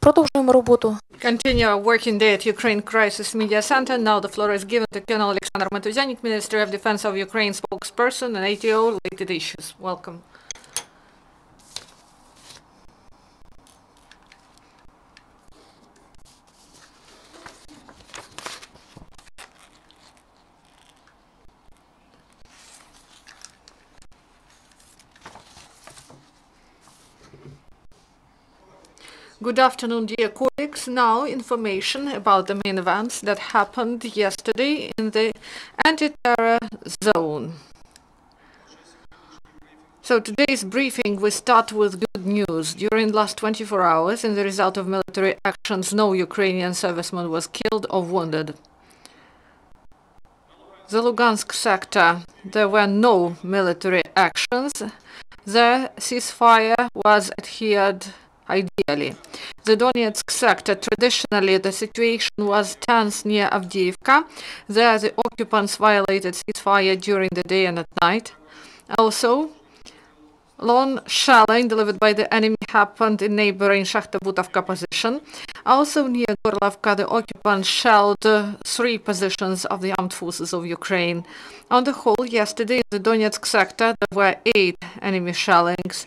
Продовжуємо роботу. Continue our working day at Ukraine Crisis Media Center. Now the floor is given to Colonel Oleksandr Motuzyanyk, Ministry of Defense of Ukraine spokesperson and ATO related issues. Welcome. Good afternoon, dear colleagues. Now, information about the main events that happened yesterday in the anti-terror zone. So today's briefing, we start with good news. During the last 24 hours, in the result of military actions, no Ukrainian serviceman was killed or wounded. The Lugansk sector, there were no military actions. The ceasefire was adhered ideally. The Donetsk sector, traditionally the situation was tense near Avdiivka. There the occupants violated ceasefire during the day and at night. Also, lone shelling delivered by the enemy happened in neighboring Shakhta-Butovka position. Also near Gorlovka, the occupants shelled 3 positions of the armed forces of Ukraine. On the whole, yesterday in the Donetsk sector there were 8 enemy shellings.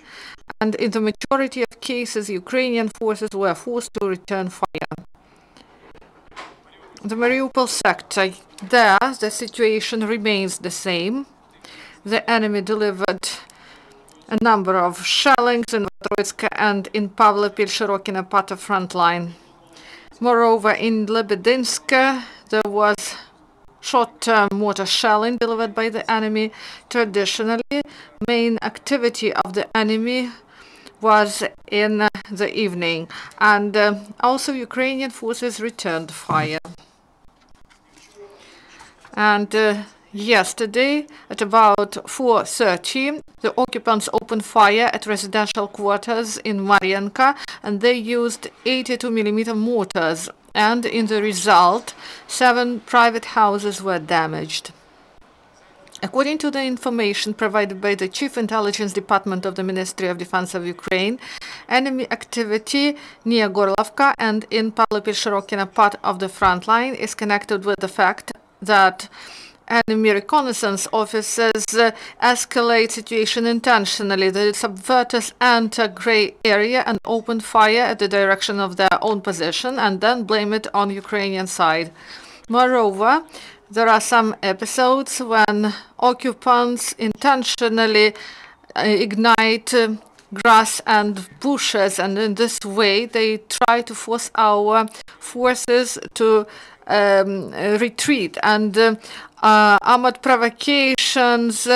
And in the majority of cases, Ukrainian forces were forced to return fire. The Mariupol sector, there the situation remains the same. The enemy delivered a number of shellings in Troitska and in Pavlo-Pilsherokina part of front line. Moreover, in Lebedinsk, there was short-term mortar shelling delivered by the enemy. Traditionally, main activity of the enemy was in the evening, and also Ukrainian forces returned fire. And yesterday, at about 4:30, the occupants opened fire at residential quarters in Marienka, and they used 82mm mortars. And in the result, 7 private houses were damaged. According to the information provided by the Chief Intelligence Department of the Ministry of Defense of Ukraine, enemy activity near Gorlovka and in Pavlo-Pilsherokina part of the front line is connected with the fact that enemy reconnaissance officers escalate situation intentionally. The subverters enter gray area and open fire at the direction of their own position and then blame it on Ukrainian side. Moreover, there are some episodes when occupants intentionally ignite grass and bushes, and in this way they try to force our forces to retreat. And armored provocations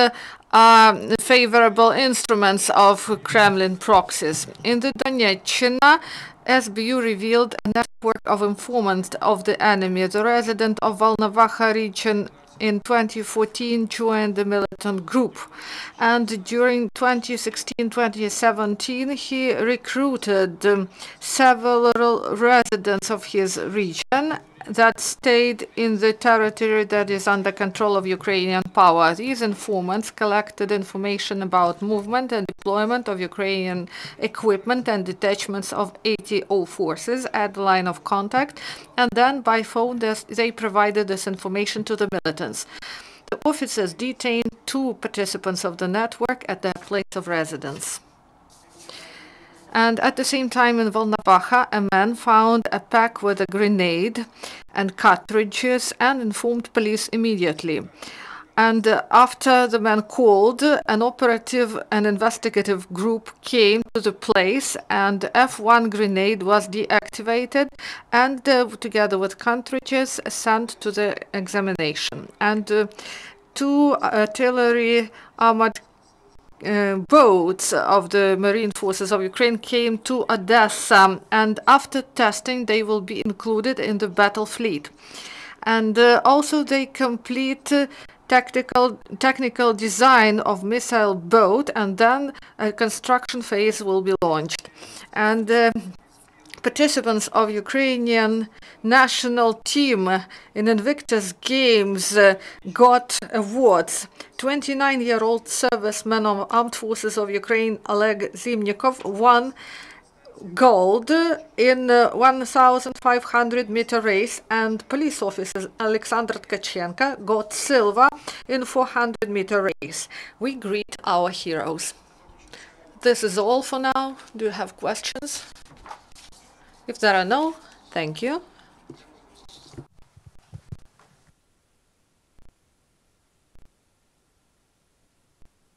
are favorable instruments of Kremlin proxies. In the Donetchina, SBU revealed a network of informants of the enemy. The resident of Volnovakha region in 2014 joined the militant group, and during 2016-2017 he recruited several residents of his region that stayed in the territory that is under control of Ukrainian power. These informants collected information about movement and deployment of Ukrainian equipment and detachments of ATO forces at the line of contact, and then by phone they provided this information to the militants. The officers detained 2 participants of the network at their place of residence. And at the same time in Volnovakha, a man found a pack with a grenade and cartridges and informed police immediately. And after the man called, an operative and investigative group came to the place, and F1 grenade was deactivated and together with cartridges sent to the examination. And 2 artillery armored boats of the Marine Forces of Ukraine came to Odessa, and after testing they will be included in the battle fleet. And also they complete technical design of missile boat, and then a construction phase will be launched. And participants of Ukrainian national team in Invictus Games got awards. 29-year-old serviceman of Armed Forces of Ukraine Oleg Zimnikov won gold in 1,500-meter race, and police officer Oleksandr got silver in 400-meter race. We greet our heroes. This is all for now. Do you have questions? If there are no, thank you.